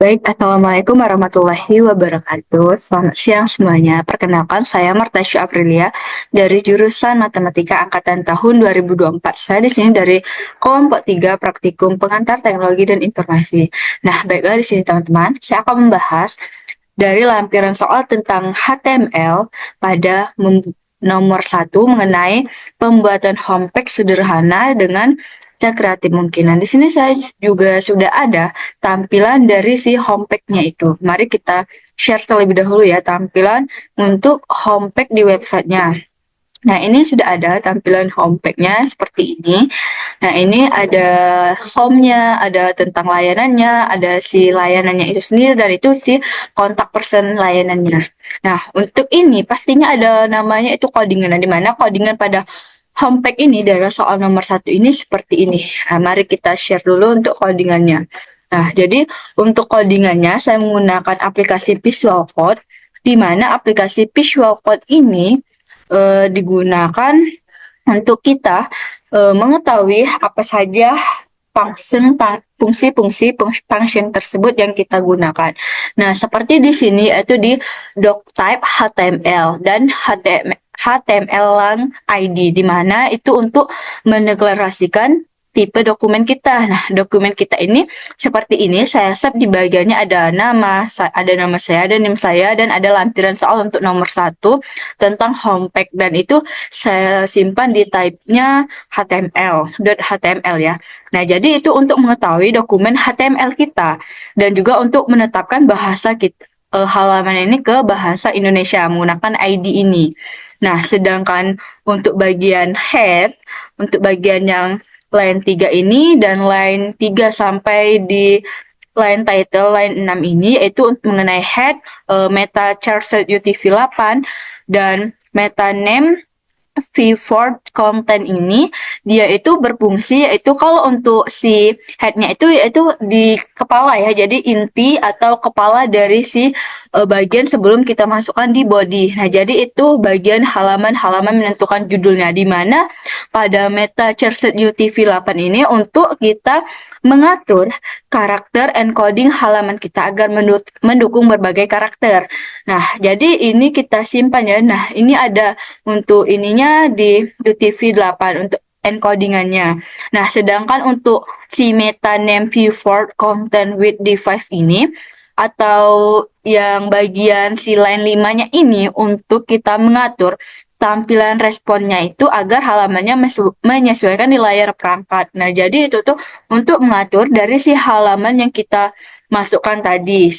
Baik, Assalamualaikum warahmatullahi wabarakatuh. Selamat siang semuanya. Perkenalkan, saya Martasya Aprilia dari jurusan Matematika Angkatan tahun 2024. Saya di sini dari kelompok 3 Praktikum Pengantar Teknologi dan Informasi. Nah, baiklah di sini teman-teman, saya akan membahas dari lampiran soal tentang HTML pada nomor 1 mengenai pembuatan homepage sederhana dengan kreatif mungkin. Nah, di sini saya juga sudah ada tampilan dari si homepage-nya itu. Mari kita share terlebih dahulu ya tampilan untuk homepage di websitenya. Nah, ini sudah ada tampilan homepage-nya seperti ini. Nah, ini ada home-nya, ada tentang layanannya, ada si layanannya itu sendiri, dan itu si kontak person layanannya. Nah, untuk ini pastinya ada namanya itu codingan. Nah, di mana codingan pada homepage ini dari soal nomor 1 ini seperti ini. Nah, mari kita share dulu untuk codingannya. Nah, jadi untuk codingannya saya menggunakan aplikasi Visual Code, di mana aplikasi Visual Code ini digunakan untuk kita mengetahui apa saja fungsi-fungsi function tersebut yang kita gunakan. Nah, seperti di sini yaitu di doctype HTML dan HTML lang ID, di mana itu untuk mendeklarasikan tipe dokumen kita. Nah, dokumen kita ini seperti ini, saya save di bagiannya ada nama saya, ada NIM saya, dan ada lampiran soal untuk nomor 1 tentang homepage, dan itu saya simpan di type-nya HTML ya. Nah, jadi itu untuk mengetahui dokumen HTML kita dan juga untuk menetapkan bahasa kita, halaman ini ke bahasa Indonesia menggunakan ID ini. Nah, sedangkan untuk bagian head, untuk bagian yang line 3 ini dan line 3 sampai di line title, line 6 ini yaitu mengenai head, meta charset UTF-8 dan meta name V4 content ini dia itu berfungsi yaitu kalau untuk si headnya itu yaitu di kepala ya, jadi inti atau kepala dari si bagian sebelum kita masukkan di body. Nah, jadi itu bagian halaman-halaman menentukan judulnya, di mana pada meta charset UTF-8 ini untuk kita mengatur karakter encoding halaman kita agar mendukung berbagai karakter. Nah, jadi ini kita simpan ya. Nah, ini ada untuk ininya di UTF-8 untuk encodingannya. Nah, sedangkan untuk si meta name V4 content with device ini atau yang bagian si line 5-nya ini untuk kita mengatur tampilan responnya itu agar halamannya menyesuaikan di layar perangkat. Nah, jadi itu tuh untuk mengatur dari si halaman yang kita masukkan tadi.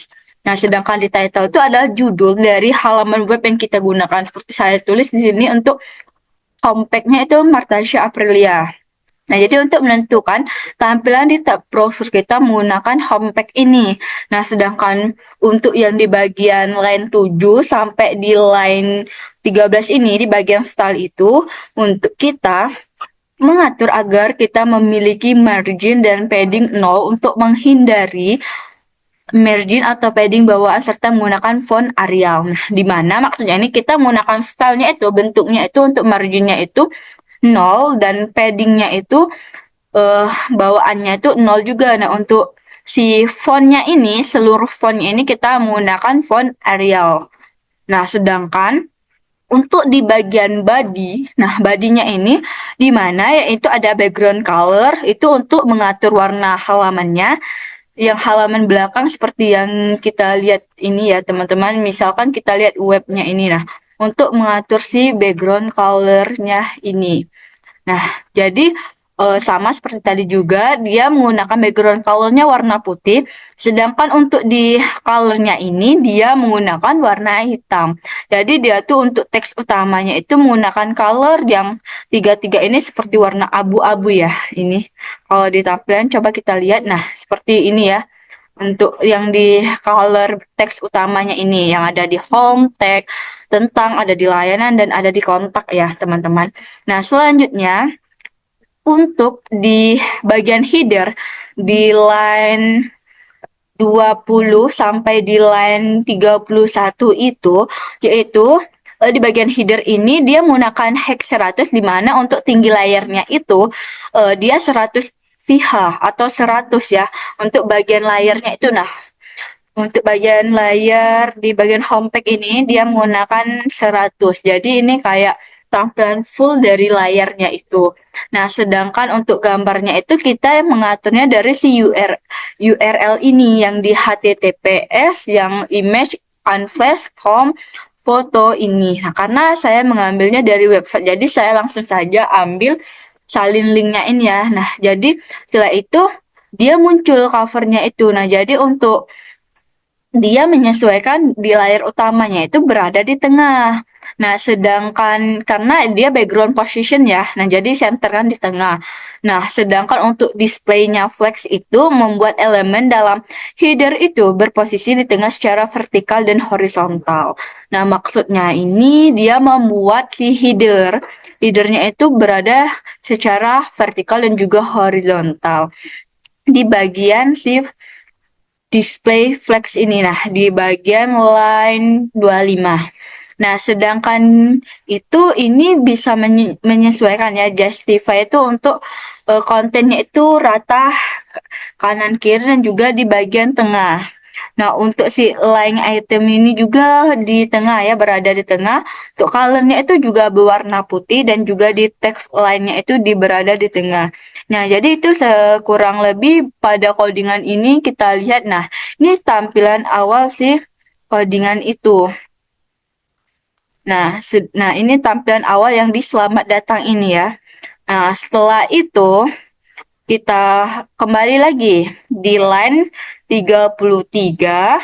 Nah, sedangkan di title itu adalah judul dari halaman web yang kita gunakan. Seperti saya tulis di sini untuk homepage-nya itu Martasya Aprilia. Nah, jadi untuk menentukan tampilan di tab browser kita menggunakan homepage ini. Nah, sedangkan untuk yang di bagian line 7 sampai di line 13 ini, di bagian style itu, untuk kita mengatur agar kita memiliki margin dan padding 0 untuk menghindari margin atau padding bawaan serta menggunakan font Arial. Nah, di mana maksudnya ini kita menggunakan stylenya itu, bentuknya itu untuk marginnya itu 0 dan paddingnya itu bawaannya itu 0 juga. Nah, untuk si fontnya ini, seluruh fontnya ini kita menggunakan font Arial. Nah, sedangkan untuk di bagian body, nah bodinya ini di mana yaitu ada background color itu untuk mengatur warna halamannya. Yang halaman belakang seperti yang kita lihat ini ya teman-teman, misalkan kita lihat webnya ini, nah untuk mengatur si background color-nya ini. Nah, jadi sama seperti tadi juga dia menggunakan background color-nya warna putih, sedangkan untuk di color-nya ini dia menggunakan warna hitam. Jadi dia tuh untuk teks utamanya itu menggunakan color yang tiga-tiga ini seperti warna abu-abu ya. Ini kalau di tampilan coba kita lihat, nah seperti ini ya. Untuk yang di color teks utamanya ini yang ada di home, tag, tentang, ada di layanan, dan ada di kontak ya teman-teman. Nah, selanjutnya untuk di bagian header di line 20 sampai di line 31 itu, yaitu di bagian header ini dia menggunakan hex 100, di mana untuk tinggi layarnya itu dia 100 pH atau 100 ya untuk bagian layarnya itu. Nah, Untuk bagian layar di bagian homepage ini dia menggunakan 100. Jadi ini kayak tampilan full dari layarnya itu. Nah, sedangkan untuk gambarnya itu kita mengaturnya dari si URL ini yang di HTTPS yang image unflash com foto ini. Nah, karena saya mengambilnya dari website, jadi saya langsung saja ambil salin linknya ini ya. Nah, jadi setelah itu dia muncul covernya itu. Nah, jadi untuk dia menyesuaikan di layar utamanya itu berada di tengah. Nah, sedangkan karena dia background position ya, nah jadi center kan di tengah. Nah, sedangkan untuk displaynya flex itu membuat elemen dalam header itu berposisi di tengah secara vertikal dan horizontal. Nah, maksudnya ini dia membuat si headernya itu berada secara vertikal dan juga horizontal di bagian si display flex ini nah di bagian line 25. Nah, sedangkan itu ini bisa menyesuaikan ya justify itu untuk kontennya itu rata kanan kiri dan juga di bagian tengah. Nah, untuk si line item ini juga di tengah ya, berada di tengah. Untuk colornya itu juga berwarna putih dan juga di text line-nya itu berada di tengah. Nah, jadi itu sekurang lebih pada codingan ini kita lihat. Nah, ini tampilan awal si codingan itu. Nah, ini tampilan awal yang di selamat datang ini ya. Nah, setelah itu kita kembali lagi di line 33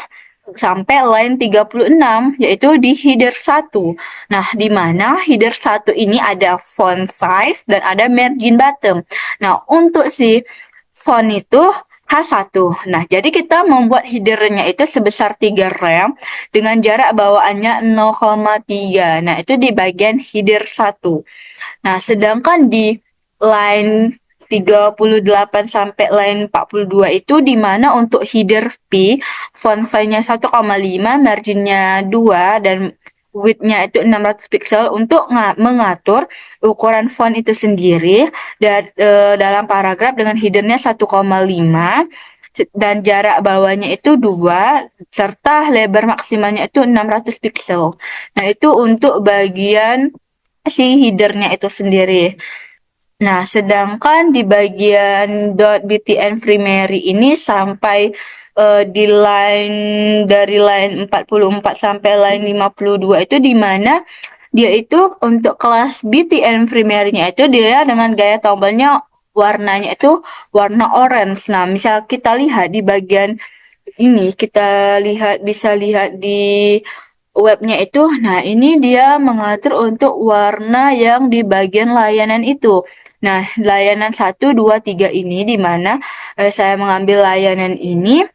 sampai line 36 yaitu di header 1. Nah, di mana header 1 ini ada font size dan ada margin bottom. Nah, untuk si font itu H1. Nah, jadi kita membuat headernya itu sebesar 3 rem dengan jarak bawaannya 0,3. Nah, itu di bagian header 1. Nah, sedangkan di line 38 sampai line 42 itu di mana untuk header P font size-nya 1,5, marginnya 2 dan width-nya itu 600 pixel untuk mengatur ukuran font itu sendiri dan dalam paragraf dengan headernya 1,5 dan jarak bawahnya itu 2 serta lebar maksimalnya itu 600 pixel. Nah, itu untuk bagian si headernya itu sendiri. Nah, sedangkan di bagian .btn primary ini sampai di line dari line 44 sampai line 52 itu di mana dia itu untuk kelas BTN primary-nya itu dia dengan gaya tombolnya warnanya itu warna orange. Nah, misal kita lihat di bagian ini kita bisa lihat di webnya itu. Nah, ini dia mengatur untuk warna yang di bagian layanan itu. Nah, layanan 1, 2, 3 ini di mana saya mengambil layanan ini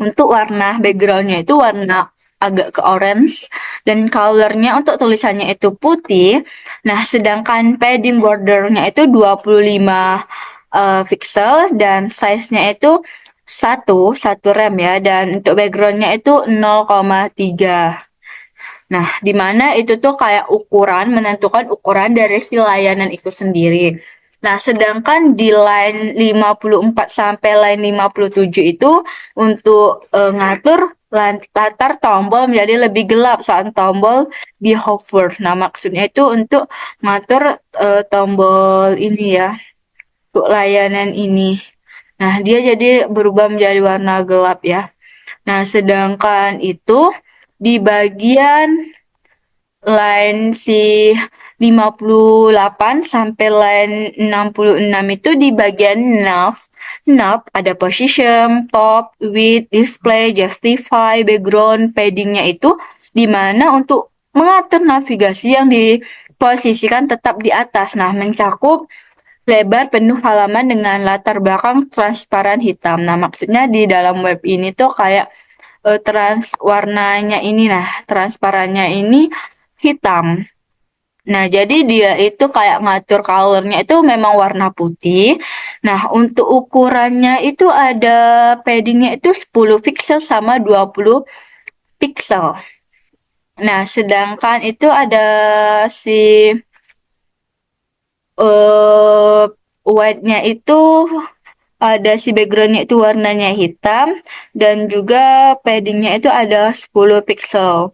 untuk warna backgroundnya itu warna agak ke orange dan colornya untuk tulisannya itu putih. Nah, sedangkan padding bordernya itu 25 pixel dan size-nya itu satu rem ya dan untuk backgroundnya itu 0,3. Nah, di mana itu tuh kayak ukuran, menentukan ukuran dari si layanan itu sendiri. Nah, sedangkan di line 54 sampai line 57 itu untuk ngatur latar tombol menjadi lebih gelap saat tombol di hover. Nah, maksudnya itu untuk ngatur tombol ini ya, untuk layanan ini. Nah, dia jadi berubah menjadi warna gelap ya. Nah, sedangkan itu di bagian line si 58 sampai line 66 itu di bagian nav. Nav ada position, top, width, display, justify, background, paddingnya itu di mana untuk mengatur navigasi yang diposisikan tetap di atas. Nah, mencakup lebar penuh halaman dengan latar belakang transparan hitam. Nah, maksudnya di dalam web ini tuh kayak warnanya ini nah, transparannya ini hitam. Nah, jadi dia itu kayak ngatur colornya itu memang warna putih. Nah, untuk ukurannya itu ada paddingnya itu 10 pixel sama 20 pixel. Nah, sedangkan itu ada si uh, width-nya itu ada si backgroundnya itu warnanya hitam, dan juga paddingnya itu ada 10 pixel.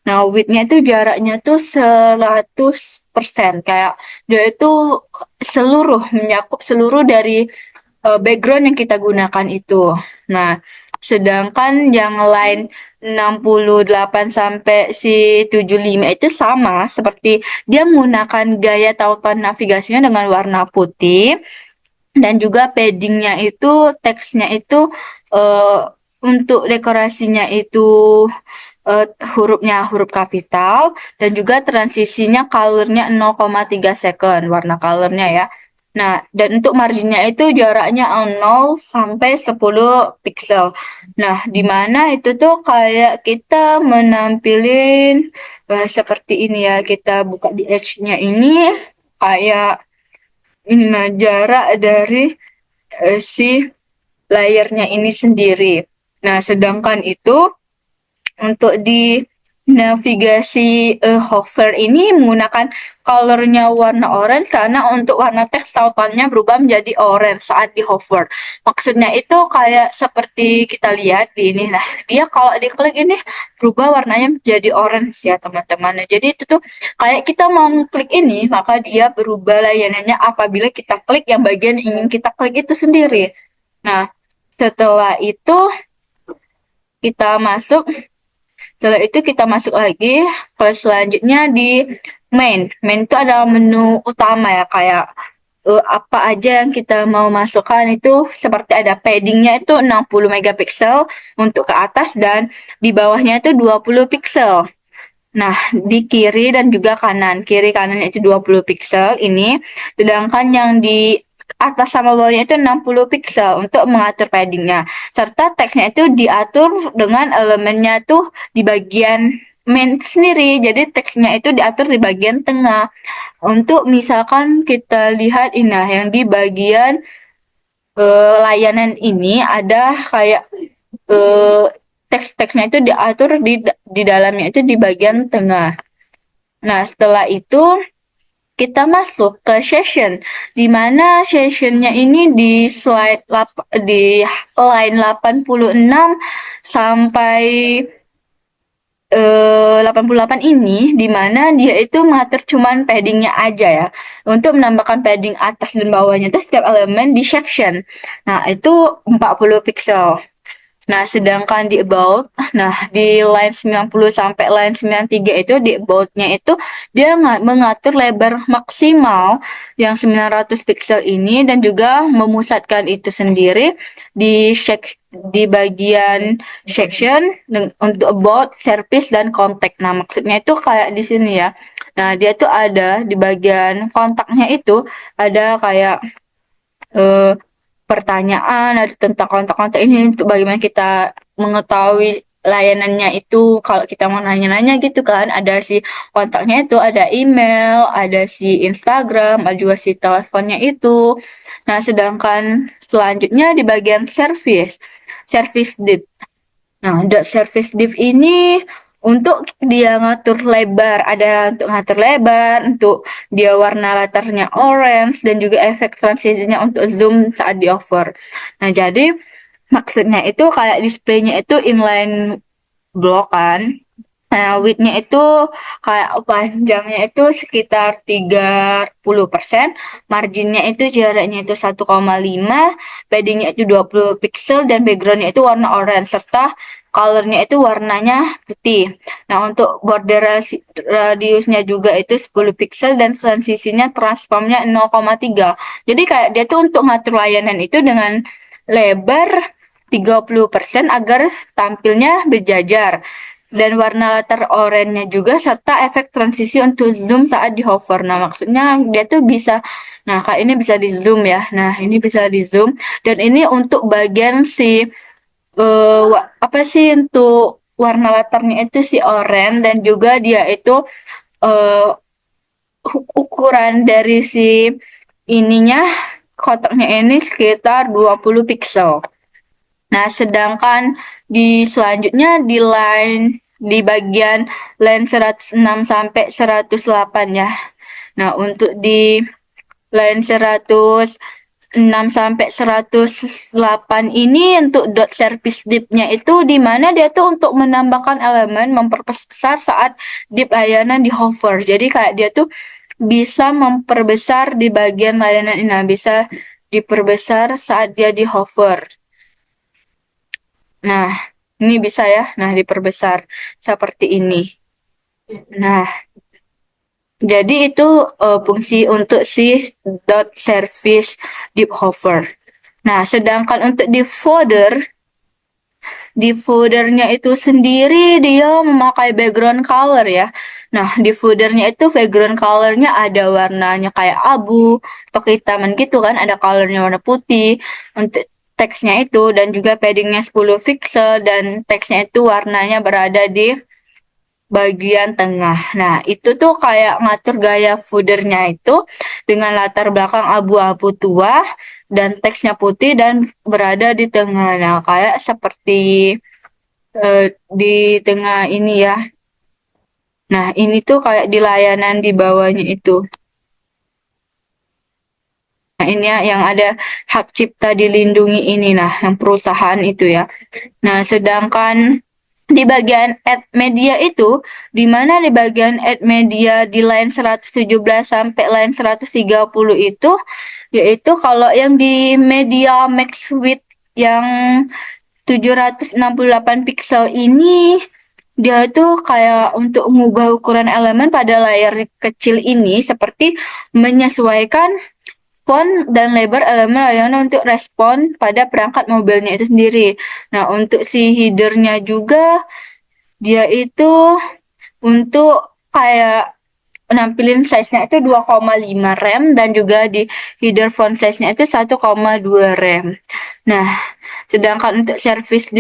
Nah, widthnya itu jaraknya tuh 100%, kayak dia itu menyakup seluruh dari background yang kita gunakan itu. Nah, sedangkan yang lain 68 sampai si 75 itu sama, seperti dia menggunakan gaya tautan navigasinya dengan warna putih, dan juga paddingnya itu, teksnya itu uh, untuk dekorasinya itu hurufnya huruf kapital, dan juga transisinya colornya 0,3 second warna colornya ya. Nah, dan untuk marginnya itu jaraknya 0 sampai 10 pixel. Nah, di mana itu tuh kayak kita menampilin seperti ini ya, kita buka di edge-nya ini kayak jarak dari si layarnya ini sendiri. Nah, sedangkan itu untuk di navigasi hover ini menggunakan colornya warna orange, karena untuk warna teks tautannya berubah menjadi orange saat di hover. Maksudnya itu kayak seperti kita lihat di ini. Nah, dia kalau diklik ini berubah warnanya menjadi orange ya teman-teman. Nah, jadi itu tuh kayak kita mau klik ini, maka dia berubah layanannya apabila kita klik yang bagian ingin kita klik itu sendiri. Nah, setelah itu kita masuk setelah itu kita masuk lagi ke selanjutnya di main. Main itu adalah menu utama ya, kayak apa aja yang kita mau masukkan itu, seperti ada paddingnya itu 60 megapiksel untuk ke atas, dan di bawahnya itu 20 pixel. Nah, di kiri dan juga kanan. Kiri kanannya itu 20 pixel ini, sedangkan yang di atas sama bawahnya itu 60 pixel untuk mengatur paddingnya. Serta teksnya itu diatur dengan elemennya tuh di bagian main sendiri. Jadi teksnya itu diatur di bagian tengah. Untuk misalkan kita lihat ini, nah, yang di bagian layanan ini ada kayak eh, teks-teksnya itu diatur di dalamnya itu di bagian tengah. Nah, setelah itu kita masuk ke session, di mana sessionnya ini di line 86 sampai 88 ini, di mana dia itu mengatur cuman paddingnya aja ya. Untuk menambahkan padding atas dan bawahnya itu setiap elemen di section. Nah, itu 40 pixel. Nah, sedangkan di about, nah di line 90 sampai line 93 itu, di about-nya itu dia mengatur lebar maksimal yang 900 pixel ini, dan juga memusatkan itu sendiri di bagian section untuk about, service, dan kontak. Nah, maksudnya itu kayak di sini ya. Nah, dia tuh ada di bagian kontaknya itu ada kayak eh, pertanyaan ada tentang kontak-kontak ini, untuk bagaimana kita mengetahui layanannya itu. Kalau kita mau nanya-nanya gitu kan, ada si kontaknya itu, ada email, ada si Instagram, ada juga si teleponnya itu. Nah, sedangkan selanjutnya di bagian service div. Nah, service div ini untuk dia ngatur lebar, ada untuk ngatur lebar, untuk dia warna latarnya orange, dan juga efek transisinya untuk zoom saat di over. Nah, jadi maksudnya itu kayak displaynya itu inline block kan. Nah, width-nya itu kayak panjangnya itu sekitar 30%, marginnya itu jaraknya itu 1,5, paddingnya itu 20 pixel, dan backgroundnya itu warna orange, serta colornya itu warnanya putih. Nah, untuk border radiusnya juga itu 10 pixel, dan transisinya transformnya 0,3. Jadi kayak dia tuh untuk ngatur layanan itu dengan lebar 30% agar tampilnya berjajar, dan warna latar oranye juga, serta efek transisi untuk zoom saat di hover. Nah, maksudnya dia tuh bisa, nah kayak ini bisa di zoom ya. Nah, ini bisa di zoom, dan ini untuk bagian si apa sih, untuk warna latarnya itu si oranye, dan juga dia itu eh, ukuran dari si ininya, kotaknya ini sekitar 20 pixel. Nah, sedangkan di selanjutnya di bagian line 106 sampai 108 ya. Nah, untuk di line 106 6 sampai 108 ini untuk dot service div-nya itu di mana dia tuh untuk menambahkan elemen memperbesar saat div layanan di hover. Jadi kayak dia tuh bisa memperbesar di bagian layanan ini. Nah, bisa diperbesar saat dia di hover. Nah, ini bisa ya. Nah, diperbesar seperti ini. Nah, jadi itu fungsi untuk si dot service deep hover. Nah, sedangkan untuk di foldernya itu sendiri dia memakai background color ya. Nah, di foldernya itu background colornya ada warnanya kayak abu atau kehitaman gitu kan, ada colornya warna putih untuk teksnya itu dan juga paddingnya 10 pixel dan teksnya itu warnanya berada di bagian tengah. Nah, itu tuh kayak ngatur gaya foodernya itu dengan latar belakang abu-abu tua dan teksnya putih dan berada di tengah. Nah, kayak seperti di tengah ini ya. Nah, ini tuh kayak di layanan di bawahnya itu. Nah, ini ya yang ada hak cipta dilindungi ini, nah, yang perusahaan itu ya. Nah, sedangkan di bagian add media itu, di mana di bagian add media di line 117 sampai line 130 itu, yaitu kalau yang di media max width yang 768 pixel ini, dia itu kayak untuk mengubah ukuran elemen pada layar kecil ini seperti menyesuaikan font dan lebar elemen layanan untuk respon pada perangkat mobilnya itu sendiri. Nah, untuk si headernya juga dia itu untuk kayak nampilin size-nya itu 2,5 rem dan juga di header front size-nya itu 1,2 rem. Nah, sedangkan untuk service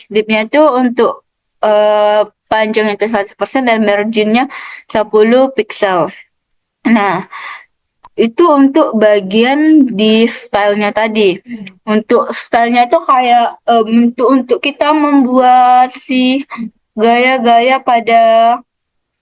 dip-nya itu untuk panjang itu 100% dan marginnya 10 pixel. Nah, itu untuk bagian di stylenya tadi. Untuk stylenya itu kayak untuk kita membuat si gaya-gaya pada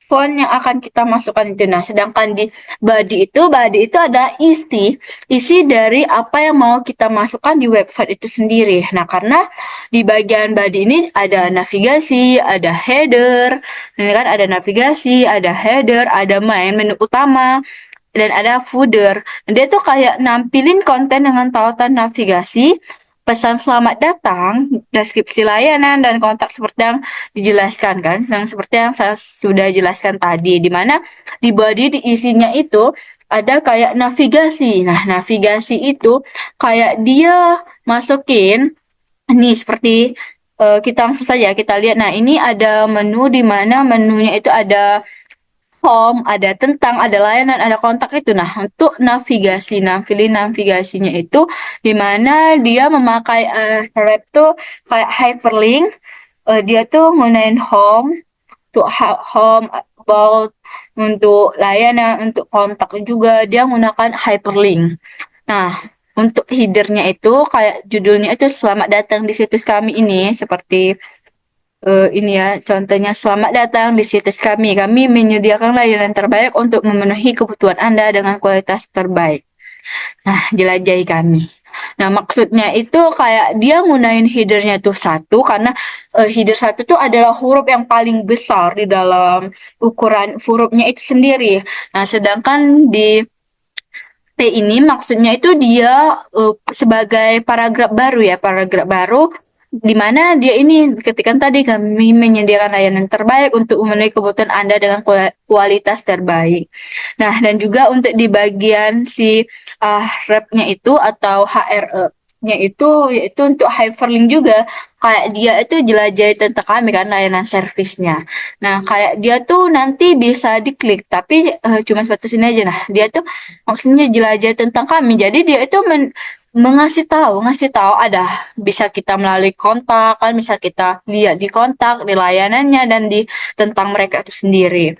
font yang akan kita masukkan itu. Nah, sedangkan di body itu ada isi dari apa yang mau kita masukkan di website itu sendiri. Nah, karena di bagian body ini ada navigasi, ada header, ini kan ada navigasi, ada header, ada menu utama, dan ada footer. Dia tuh kayak nampilin konten dengan tautan navigasi, pesan selamat datang, deskripsi layanan, dan kontak seperti yang dijelaskan kan, yang seperti yang saya sudah jelaskan tadi, di mana di body di isinya itu ada kayak navigasi. Nah, navigasi itu kayak dia masukin nih seperti kita langsung saja kita lihat. Nah, ini ada menu di mana menunya itu ada home, ada tentang, ada layanan, ada kontak itu. Nah, untuk navigasinya itu di mana dia memakai wrap tuh kayak hyperlink. Dia tuh gunain home, untuk home, about, untuk layanan, untuk kontak juga dia menggunakan hyperlink. Nah, untuk headernya itu kayak judulnya itu selamat datang di situs kami ini seperti ini ya, contohnya selamat datang di situs kami. Kami menyediakan layanan terbaik untuk memenuhi kebutuhan Anda dengan kualitas terbaik. Nah, jelajahi kami. Nah, maksudnya itu kayak dia ngunain headernya tuh satu karena header satu tuh adalah huruf yang paling besar di dalam ukuran hurufnya itu sendiri. Nah, sedangkan di T ini maksudnya itu dia sebagai paragraf baru ya, paragraf baru di mana dia ini ketika tadi kami menyediakan layanan terbaik untuk memenuhi kebutuhan Anda dengan kualitas terbaik. Nah, dan juga untuk di bagian si rep-nya itu atau HRE-nya itu yaitu untuk hyperlink juga kayak dia itu jelajahi tentang kami kan layanan servisnya. Nah, kayak dia tuh nanti bisa diklik tapi cuma sebatas ini aja. Nah, dia tuh maksudnya jelajah tentang kami. Jadi dia itu ngasih tahu ada bisa kita melalui kontak kan bisa kita lihat di kontak di layanannya dan di tentang mereka itu sendiri.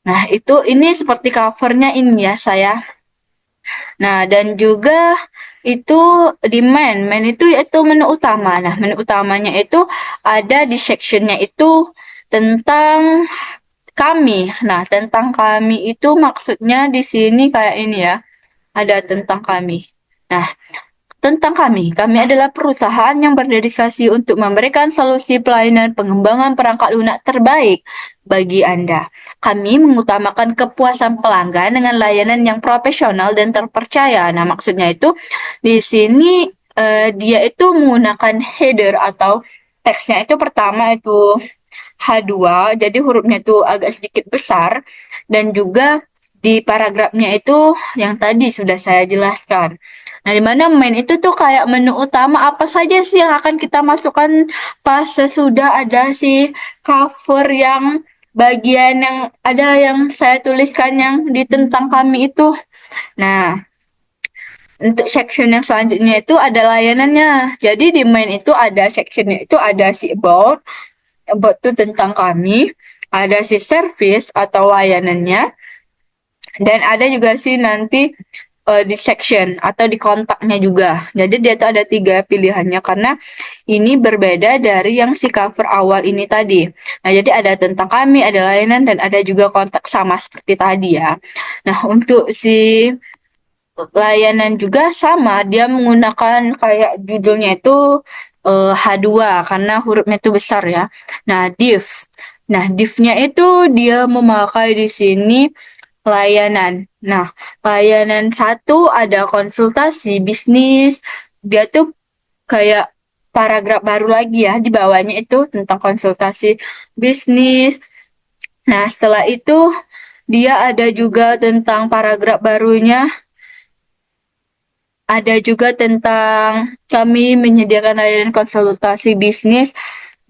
Nah, itu ini seperti covernya ini ya saya. Nah, dan juga itu di main itu yaitu menu utama. Nah, menu utamanya itu ada di sectionnya itu tentang kami. Nah, tentang kami itu maksudnya di sini kayak ini ya. ada tentang kami. Nah, tentang kami adalah perusahaan yang berdedikasi untuk memberikan solusi pelayanan pengembangan perangkat lunak terbaik bagi Anda. Kami mengutamakan kepuasan pelanggan dengan layanan yang profesional dan terpercaya. Nah, maksudnya itu di sini dia itu menggunakan header atau teksnya itu pertama itu H2, jadi hurufnya itu agak sedikit besar, dan juga di paragrafnya itu yang tadi sudah saya jelaskan. Nah, di mana main itu tuh kayak menu utama apa saja sih yang akan kita masukkan pas sesudah ada si cover yang bagian yang ada yang saya tuliskan yang di tentang kami itu. Nah, untuk section yang selanjutnya itu ada layanannya. Jadi di main itu ada sectionnya itu ada si about itu tentang kami, ada si service atau layanannya, dan ada juga sih nanti di section atau di kontaknya juga. Jadi dia tuh ada 3 pilihannya karena ini berbeda dari yang si cover awal ini tadi. Nah, jadi ada tentang kami, ada layanan, dan ada juga kontak sama seperti tadi ya. Nah, untuk si layanan juga sama, dia menggunakan kayak judulnya itu H2 karena hurufnya itu besar ya. Nah, div. Nah, divnya itu dia memakai di sini layanan. Nah, layanan satu ada konsultasi bisnis. Dia tuh kayak paragraf baru lagi ya di bawahnya itu tentang konsultasi bisnis. Nah, setelah itu dia ada juga tentang paragraf barunya, ada juga tentang kami menyediakan layanan konsultasi bisnis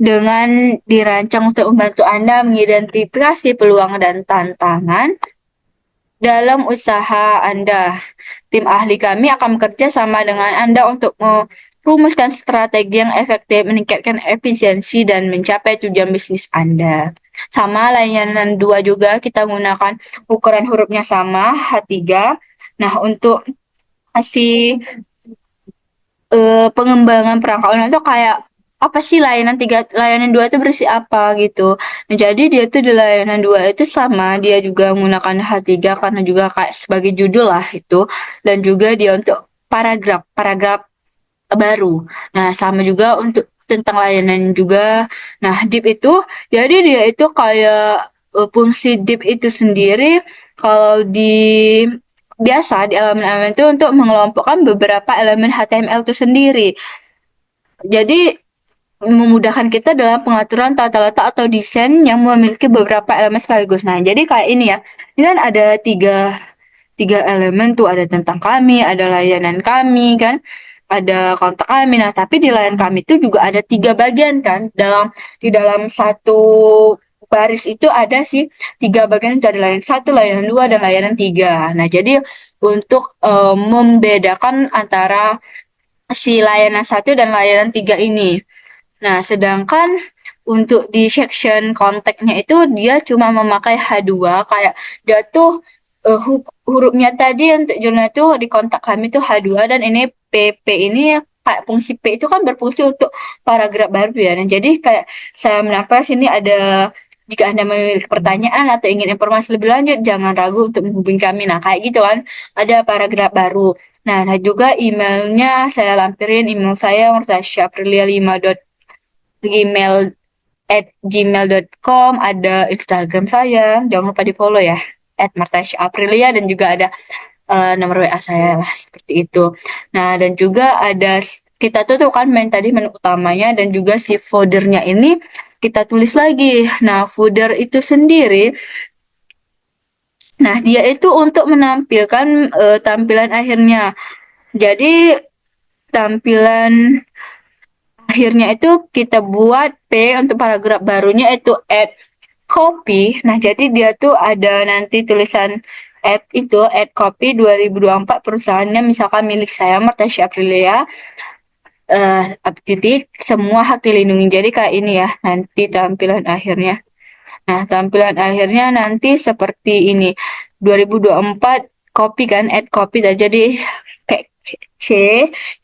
dengan dirancang untuk membantu Anda mengidentifikasi peluang dan tantangan dalam usaha Anda. Tim ahli kami akan bekerja sama dengan Anda untuk merumuskan strategi yang efektif, meningkatkan efisiensi, dan mencapai tujuan bisnis Anda. Sama layanan 2 juga kita menggunakan ukuran hurufnya sama, H3. Nah, untuk si pengembangan perangkat lunak itu kayak apa sih layanan 2 itu berisi apa gitu. Nah, jadi dia tuh di layanan 2 itu sama, dia juga menggunakan H3 karena juga kayak sebagai judul lah itu, dan juga dia untuk paragraf baru. Nah, sama juga untuk tentang layanan juga. Nah, div itu jadi dia itu kayak fungsi div itu sendiri kalau biasa di elemen-elemen itu untuk mengelompokkan beberapa elemen HTML itu sendiri. Jadi memudahkan kita dalam pengaturan tata letak atau desain yang memiliki beberapa elemen sekaligus. Nah, jadi kayak ini ya. Ini kan ada tiga elemen tuh, ada tentang kami, ada layanan kami kan, ada kontak kami. Nah, tapi di layanan kami itu juga ada 3 bagian kan. Di dalam satu baris itu ada sih 3 bagian, itu ada layanan 1, layanan 2, dan layanan 3. Nah, jadi untuk membedakan antara si layanan 1 dan layanan 3 ini. Nah, sedangkan untuk di section kontaknya itu dia cuma memakai H2, kayak dia tuh hurufnya tadi untuk jurnal itu di kontak kami tuh H2, dan ini PP ini kayak fungsi P itu kan berfungsi untuk paragraf baru ya. Nah, jadi kayak saya menambah sini ada, jika Anda memiliki pertanyaan atau ingin informasi lebih lanjut, jangan ragu untuk menghubungi kami. Nah, kayak gitu kan, ada paragraf baru. Nah, juga emailnya saya lampirin, email saya murtasyaprilia5 gmail.com, ada Instagram saya, jangan lupa di follow ya, @martasya_aprilia, dan juga ada nomor WA saya lah, seperti itu. Nah, dan juga ada, kita tuh kan main tadi menu utamanya, dan juga si foldernya ini kita tulis lagi. Nah, folder itu sendiri, nah dia itu untuk menampilkan tampilan akhirnya. Jadi tampilan akhirnya itu kita buat P untuk paragraf barunya itu add copy. Nah, jadi dia tuh ada nanti tulisan add copy 2024, perusahaannya misalkan milik saya Martasya Aprilia, titik semua hak dilindungi. Jadi kayak ini ya nanti tampilan akhirnya. Nah, tampilan akhirnya nanti seperti ini. 2024 copy kan, add copy. Jadi kayak C,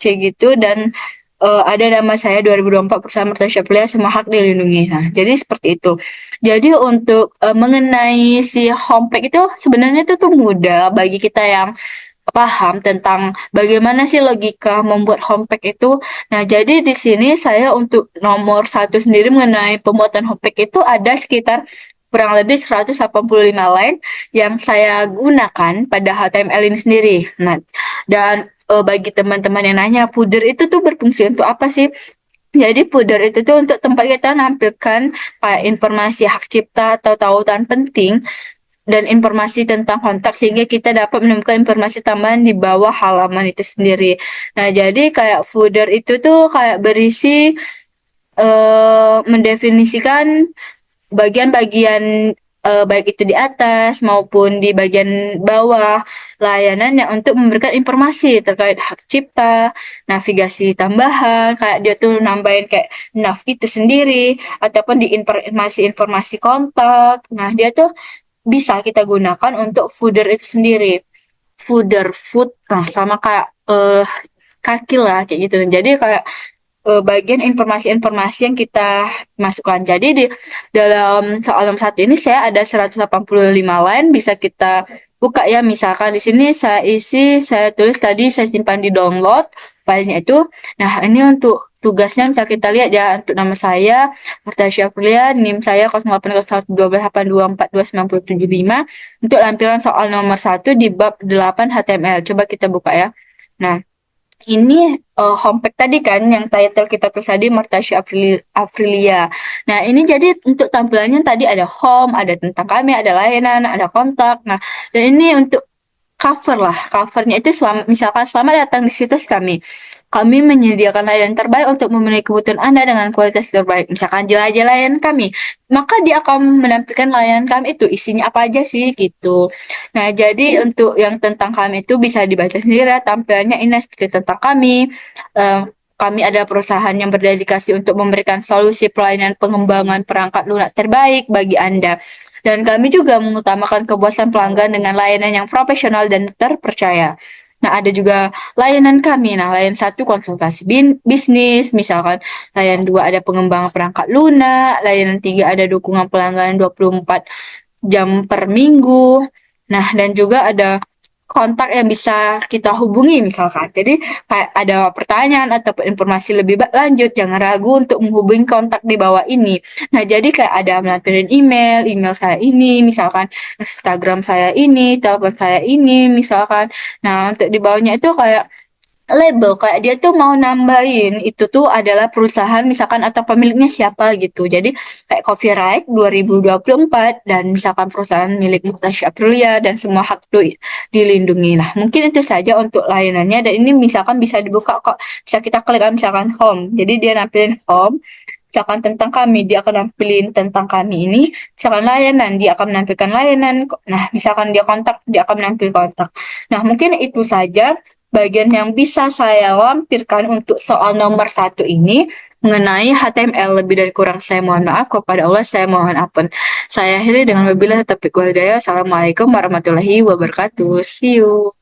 C gitu, dan ada nama saya 2024 perusahaan Martasya Pria, semua hak dilindungi. Nah, jadi seperti itu. Jadi untuk mengenai si homepage itu sebenarnya itu tuh mudah bagi kita yang paham tentang bagaimana sih logika membuat homepage itu. Nah, jadi di sini saya untuk nomor satu sendiri mengenai pembuatan homepage itu ada sekitar kurang lebih 185 line yang saya gunakan pada HTML ini sendiri. Nah, dan bagi teman-teman yang nanya, Footer itu tuh berfungsi untuk apa sih? Jadi Footer itu tuh untuk tempat kita nampilkan kayak informasi hak cipta atau tautan penting dan informasi tentang kontak sehingga kita dapat menemukan informasi tambahan di bawah halaman itu sendiri. Nah, jadi kayak footer itu tuh kayak berisi mendefinisikan bagian-bagian baik itu di atas maupun di bagian bawah layanannya untuk memberikan informasi terkait hak cipta, navigasi tambahan, kayak dia tuh nambahin kayak nav itu sendiri, ataupun di informasi-informasi kontak. Nah, dia tuh bisa kita gunakan untuk footer itu sendiri. Footer, food, nah sama kayak kaki lah kayak gitu. Jadi kayak bagian informasi-informasi yang kita masukkan. Jadi di dalam soal nomor satu ini saya ada 185 line bisa kita buka ya. Misalkan di sini saya isi, saya tulis tadi, saya simpan di download filenya itu. Nah, ini untuk tugasnya bisa kita lihat ya. Untuk nama saya Marta Syafria, NIM saya 080112824295 untuk lampiran soal nomor satu di bab 8 HTML. Coba kita buka ya. Nah, ini homepage tadi kan yang title kita tulis tadi Martasya Aprilia. Nah, ini jadi untuk tampilannya tadi ada home, ada tentang kami, ada layanan, ada kontak. Nah, dan ini untuk cover lah. Covernya itu misalkan selamat datang di situs kami. Kami menyediakan layanan terbaik untuk memenuhi kebutuhan Anda dengan kualitas terbaik. Misalkan jelajah layanan kami, maka dia akan menampilkan layanan kami itu isinya apa aja sih gitu. Nah, jadi untuk yang tentang kami itu bisa dibaca sendiri ya, tampilannya ini seperti tentang kami. Kami adalah perusahaan yang berdedikasi untuk memberikan solusi pelayanan pengembangan perangkat lunak terbaik bagi Anda. Dan kami juga mengutamakan kepuasan pelanggan dengan layanan yang profesional dan terpercaya. Nah, ada juga layanan kami. Nah, layanan satu konsultasi bisnis, misalkan layanan dua ada pengembangan perangkat lunak, layanan tiga ada dukungan pelanggan 24 jam per minggu. Nah, dan juga ada kontak yang bisa kita hubungi misalkan. Jadi kayak ada pertanyaan atau informasi lebih lanjut, jangan ragu untuk menghubungi kontak di bawah ini. Nah, jadi kayak ada melampirin email saya ini, misalkan Instagram saya ini, telepon saya ini, misalkan. Nah, untuk di bawahnya itu kayak label kayak dia tuh mau nambahin itu tuh adalah perusahaan misalkan atau pemiliknya siapa gitu. Jadi kayak copyright 2024 dan misalkan perusahaan milik Mutasya Aprilia dan semua hak itu dilindungi. Nah, mungkin itu saja untuk layanannya dan ini misalkan bisa dibuka kok. Bisa kita klik misalkan home. Jadi dia nampilin home misalkan tentang kami, dia akan nampilin tentang kami ini, misalkan layanan, dia akan menampilkan layanan, nah misalkan dia kontak, dia akan menampilkan kontak. Nah, mungkin itu saja bagian yang bisa saya lampirkan untuk soal nomor satu ini mengenai HTML. Lebih dari kurang saya mohon maaf, kepada Allah saya mohon ampun. Saya akhiri dengan wabillahi taufiq wal hidayah. Assalamualaikum warahmatullahi wabarakatuh. See you.